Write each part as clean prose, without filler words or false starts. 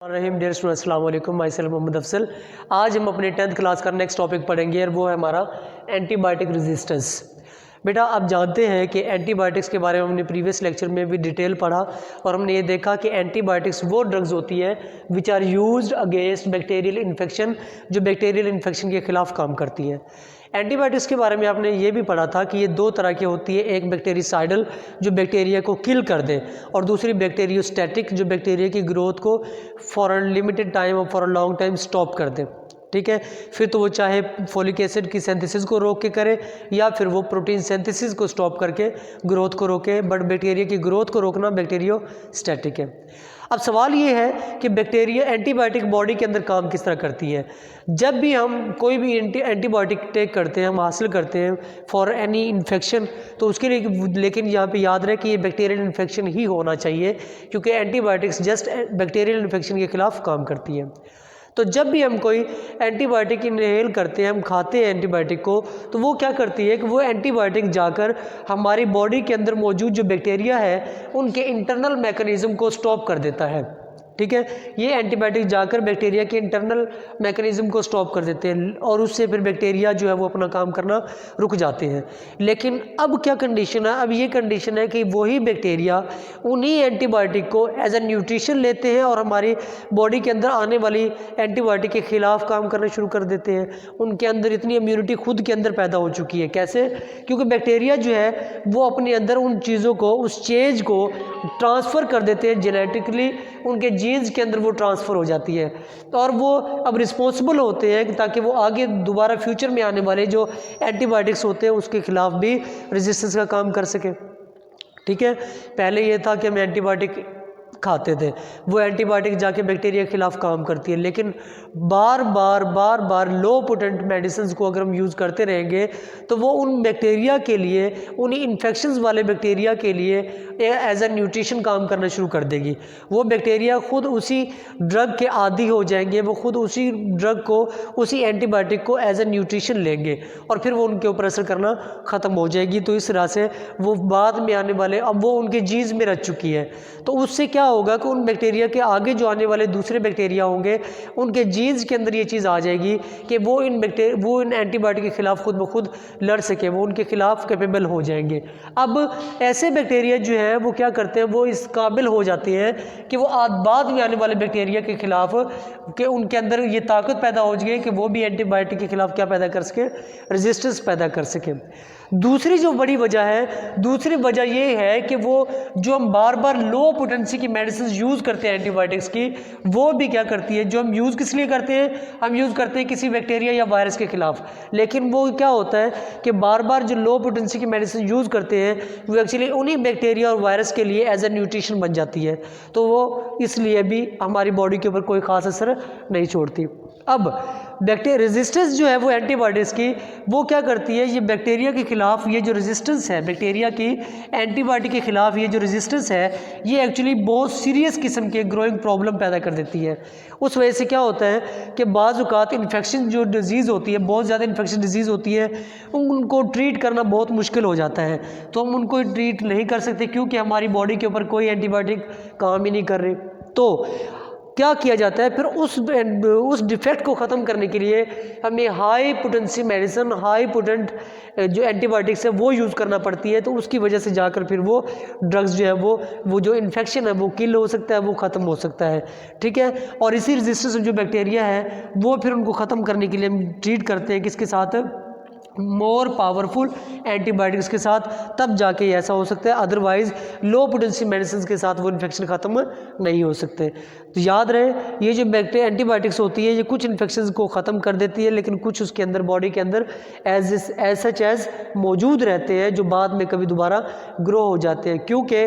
रहीम dear students, अस्सलाम वालेकुम। Myself Mohammad Afsal. आज हम अपने 10th क्लास का नेक्स्ट टॉपिक पढ़ेंगे और वो है हमारा एंटीबायोटिक रेजिस्टेंस। बेटा, आप जानते हैं कि एंटीबायोटिक्स के बारे में हमने प्रीवियस लेक्चर में भी डिटेल पढ़ा और हमने ये देखा कि एंटीबायोटिक्स वो ड्रग्स होती है which are used against bacterial infection, जो बैक्टीरियल इन्फेक्शन के खिलाफ काम करती हैं। एंटीबायोटिक्स के बारे में आपने ये भी पढ़ा था कि ये दो तरह की होती है, एक बैक्टीरिसाइडल जो बैक्टीरिया को किल कर दे और दूसरी बैक्टीरियोस्टैटिक जो बैक्टीरिया की ग्रोथ को फॉर अ लिमिटेड टाइम और for a long time stop कर दे। ठीक है, फिर तो वो चाहे फोलिक एसिड की सिंथेसिस को रोक के करे या फिर वो प्रोटीन सिंथेसिस को स्टॉप करके ग्रोथ को रोके, बट बैक्टीरिया की ग्रोथ को रोकना बैक्टीरियोस्टैटिक है। अब सवाल ये है कि बैक्टीरिया एंटीबायोटिक बॉडी के अंदर काम किस तरह करती है। जब भी हम कोई भी एंटीबायोटिक टेक करते हैं, हम हासिल करते हैं फॉर एनी इन्फेक्शन, तो उसके लिए लेकिन यहाँ पे याद रहे कि ये बैक्टीरियल इन्फेक्शन ही होना चाहिए, क्योंकि एंटीबायोटिक्स जस्ट बैक्टीरियल इन्फेक्शन के खिलाफ काम करती है। तो जब भी हम कोई एंटीबायोटिक इनहेल करते हैं, हम खाते हैं एंटीबायोटिक को, तो वो क्या करती है कि वो एंटीबायोटिक जाकर हमारी बॉडी के अंदर मौजूद जो बैक्टीरिया है उनके इंटरनल मैकेनिज्म को स्टॉप कर देता है। ठीक है, ये एंटीबायोटिक जाकर बैक्टीरिया के इंटरनल मैकेनिज्म को स्टॉप कर देते हैं और उससे फिर बैक्टीरिया जो है वो अपना काम करना रुक जाते हैं। लेकिन अब क्या कंडीशन है, अब ये कंडीशन है कि वही बैक्टीरिया उन्हीं एंटीबायोटिक को एज ए न्यूट्रिशन लेते हैं और हमारी बॉडी के अंदर आने वाली एंटीबायोटिक के खिलाफ काम करना शुरू कर देते हैं। उनके अंदर इतनी इम्यूनिटी खुद के अंदर पैदा हो चुकी है। कैसे? क्योंकि बैक्टीरिया जो है वो अपने अंदर उन चीज़ों को, उस चेंज को ट्रांसफ़र कर देते हैं जेनेटिकली, उनके जीन्स के अंदर वो ट्रांसफ़र हो जाती है और वो अब रिस्पॉन्सिबल होते हैं ताकि वो आगे दोबारा फ्यूचर में आने वाले जो एंटीबायोटिक्स होते हैं उसके खिलाफ भी रेजिस्टेंस का काम कर सके। ठीक है, पहले ये था कि हम एंटीबायोटिक खाते थे, वो एंटीबायोटिक जाके बैक्टीरिया के खिलाफ काम करती है, लेकिन बार बार लो पोटेंट मेडिसिन को अगर हम यूज़ करते रहेंगे तो वो उन बैक्टीरिया के लिए, उन इन्फेक्शंस वाले बैक्टीरिया के लिए एज ए न्यूट्रिशन काम करना शुरू कर देगी। वो बैक्टीरिया खुद उसी ड्रग के आदी हो जाएंगे, वो खुद उसी ड्रग को, उसी एंटीबायोटिक को एज ए न्यूट्रिशन लेंगे और फिर वो उनके ऊपर असर करना ख़त्म हो जाएगी। तो इस तरह से वो बाद में आने वाले, अब वो उनके जीन्स में रच चुकी है, तो उससे क्या होगा कि उन बैक्टीरिया के आगे जो आने वाले दूसरे बैक्टीरिया होंगे उनके जीन्स के अंदर ये चीज़ आ जाएगी कि वो इन एंटीबायोटिक के खिलाफ खुद ब खुद लड़ सके, वो उनके खिलाफ कैपेबल हो जाएंगे। अब ऐसे बैक्टीरिया जो है वो क्या करते हैं, वो इस काबिल हो जाते हैं कि वो बाद में आने वाले बैक्टीरिया के खिलाफ कि उनके अंदर ये ताकत पैदा हो जाए कि वो भी एंटीबायोटिक के खिलाफ क्या पैदा कर सके, रेजिस्टेंस पैदा कर सके। दूसरी जो बड़ी वजह है, दूसरी वजह ये है कि वो जो हम बार बार लो पोटेंसी की मेडिसिन यूज़ करते हैं एंटीबायोटिक्स की, वो भी क्या करती है, जो हम यूज़ किस लिए करते हैं, हम यूज़ करते हैं किसी बैक्टीरिया या वायरस के खिलाफ, लेकिन वो क्या होता है कि बार बार जो लो पोटेंसी की मेडिसिन यूज़ करते हैं वो एक्चुअली उन्हीं बैक्टीरिया और वायरस के लिए एज ए न्यूट्रिशन बन जाती है, तो वो इसलिए भी हमारी बॉडी के ऊपर कोई ख़ास असर नहीं छोड़ती। अब बैक्टीरिया रेजिस्टेंस जो है वो एंटीबायोटिक्स की वो क्या करती है, ये बैक्टीरिया के खिलाफ ये जो रेजिस्टेंस है, बैक्टीरिया की एंटीबायोटिक के खिलाफ ये जो रेजिस्टेंस है, ये एक्चुअली बहुत सीरियस किस्म के ग्रोइंग प्रॉब्लम पैदा कर देती है। उस वजह से क्या होता है कि बाज़ औक़ात इन्फेक्शन जो डिज़ीज़ होती है, बहुत ज़्यादा इन्फेक्शन डिज़ीज़ होती है, उनको ट्रीट करना बहुत मुश्किल हो जाता है, तो हम उनको ट्रीट नहीं कर सकते क्योंकि हमारी बॉडी के ऊपर कोई एंटीबायोटिक काम ही नहीं कर रहे। तो क्या किया जाता है फिर उस डिफेक्ट को ख़त्म करने के लिए हमें high potency medicine, high potent जो एंटीबायोटिक्स है वो यूज़ करना पड़ती है, तो उसकी वजह से जाकर फिर वो ड्रग्स जो है वो जो इन्फेक्शन है वो किल हो सकता है, वो ख़त्म हो सकता है। ठीक है, और इसी रेजिस्टेंस जो बैक्टीरिया है वो फिर उनको ख़त्म करने के लिए हम ट्रीट करते हैं किसके साथ, मोर पावरफुल एंटीबायोटिक्स के साथ, तब जाके ऐसा हो सकता है, अदरवाइज लो पोटेंसी मेडिसिन के साथ वो इन्फेक्शन ख़त्म नहीं हो सकते। तो याद रहे, ये जो एंटीबायोटिक्स होती है ये कुछ इन्फेक्शन को ख़त्म कर देती है, लेकिन कुछ उसके अंदर बॉडी के अंदर एज सच एज मौजूद रहते हैं जो बाद में कभी दोबारा ग्रो हो जाते हैं, क्योंकि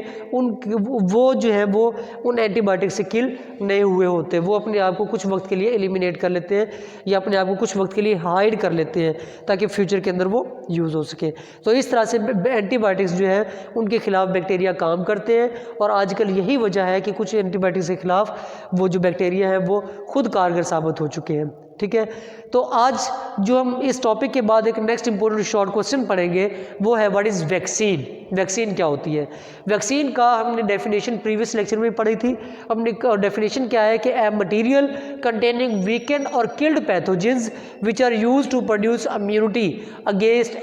वो जो है वो उन एंटीबायोटिक से किल नहीं हुए होते, वो अपने आप को कुछ वक्त के लिए एलिमिनेट कर लेते हैं या अपने आप को कुछ वक्त के लिए हाइड कर लेते हैं ताकि फ्यूचर के अंदर वो यूज़ हो सके। तो इस तरह से एंटीबायोटिक्स जो है उनके खिलाफ बैक्टीरिया काम करते हैं और आजकल यही वजह है कि कुछ एंटीबायोटिक्स के खिलाफ वो जो बैक्टीरिया है वो खुद कारगर साबित हो चुके हैं। ठीक है। तो आज जो हम इस टॉपिक के बाद एक नेक्स्ट इंपॉर्टेंट शॉर्ट क्वेश्चन पढ़ेंगे वो है व्हाट इज़ वैक्सीन। वैक्सीन क्या होती है? वैक्सीन का हमने डेफिनेशन प्रीवियस लेक्चर में पढ़ी थी। हमने डेफिनेशन क्या है कि ए मटीरियल कंटेनिंग वीकेंड और killed pathogens which are use to produce immunity against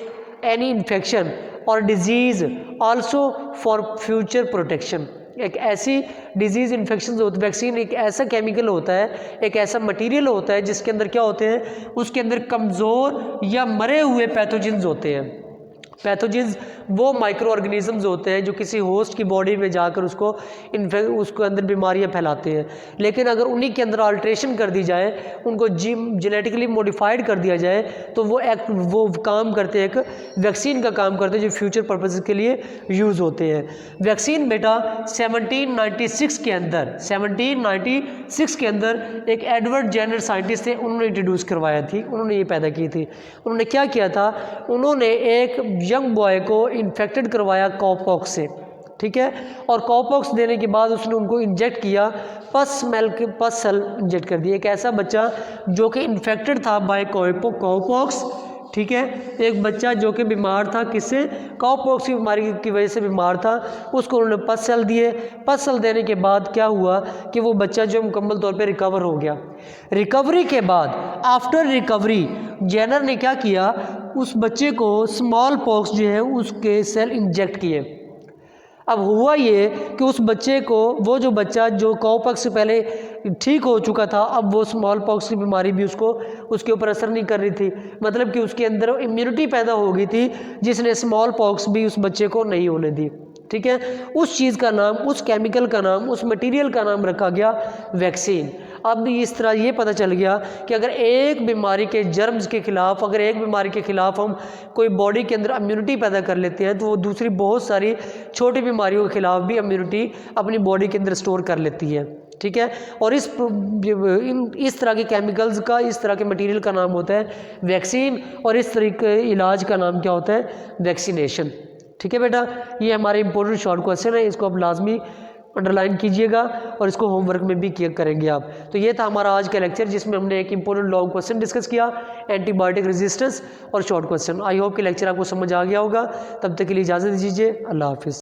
any infection और disease also for future protection. एक ऐसी डिजीज़ इन्फेक्शन होती, वैक्सीन एक ऐसा केमिकल होता है, एक ऐसा मटेरियल होता है जिसके अंदर क्या होते हैं, उसके अंदर कमज़ोर या मरे हुए पैथोजेंस होते हैं। पैथोजेंस वो माइक्रो ऑर्गेनिजम्स होते हैं जो किसी होस्ट की बॉडी में जाकर उसको अंदर बीमारियां फैलाते हैं। लेकिन अगर उन्हीं के अंदर अल्ट्रेशन कर दी जाए, उनको जेनेटिकली मॉडिफाइड कर दिया जाए, तो वो काम करते हैं, एक वैक्सीन का काम करते हैं जो फ्यूचर पर्पज़ के लिए यूज़ होते हैं। वैक्सीन बेटा 1796 के अंदर एक एडवर्ड जेनर साइंटिस्ट थे, उन्होंने इंट्रोड्यूस करवाया थी, उन्होंने ये पैदा की थी। उन्होंने क्या किया था, उन्होंने एक यंग बॉय को इन्फेक्टेड करवाया कॉपॉक्स से, ठीक है, और कॉपॉक्स देने के बाद उसने उनको इंजेक्ट किया, पस सेल इंजेक्ट कर दिया। एक ऐसा बच्चा जो कि इन्फेक्टेड था बाय कॉपॉक्स, ठीक है, एक बच्चा जो कि बीमार था, किससे? कॉपॉक्स की बीमारी की वजह से बीमार था, उसको उन्होंने पस सेल दिए। पस सेल देने के बाद क्या हुआ कि वो बच्चा जो मुकम्मल तौर पे रिकवर हो गया। रिकवरी के बाद आफ्टर रिकवरी जेनर ने क्या किया, उस बच्चे को स्मॉल पॉक्स जो है उसके सेल इंजेक्ट किए। अब हुआ ये कि उस बच्चे को, वो जो बच्चा जो कॉपॉक्स से पहले ठीक हो चुका था, अब वो स्मॉल पॉक्स की बीमारी भी उसके ऊपर असर नहीं कर रही थी। मतलब कि उसके अंदर इम्यूनिटी पैदा हो गई थी जिसने स्मॉल पॉक्स भी उस बच्चे को नहीं होने दी, ठीक है। उस चीज़ का नाम, उस केमिकल का नाम, उस मटेरियल का नाम रखा गया वैक्सीन। अब इस तरह ये पता चल गया कि अगर एक बीमारी के जर्म्स के खिलाफ, अगर एक बीमारी के खिलाफ हम कोई बॉडी के अंदर इम्यूनिटी पैदा कर लेते हैं, तो वो दूसरी बहुत सारी छोटी बीमारियों के खिलाफ भी इम्यूनिटी अपनी बॉडी के अंदर स्टोर कर लेती है, ठीक है। और इस तरह के केमिकल्स का, इस तरह के मटेरियल का नाम होता है वैक्सीन, और इस तरह के इलाज का नाम क्या होता है? वैक्सीनेशन, ठीक है बेटा। ये हमारे इंपॉर्टेंट शॉर्ट क्वेश्चन है, इसको आप लाजमी अंडरलाइन कीजिएगा और इसको होमवर्क में भी किया करेंगे आप। तो ये था हमारा आज का लेक्चर जिसमें हमने एक इंपॉर्टेंट लॉन्ग क्वेश्चन डिस्कस किया, एंटीबायोटिक रेजिस्टेंस और शॉर्ट क्वेश्चन। आई होप कि लेक्चर आपको समझ आ गया होगा। तब तक के लिए इजाज़त दीजिए, अल्लाह हाफिज़।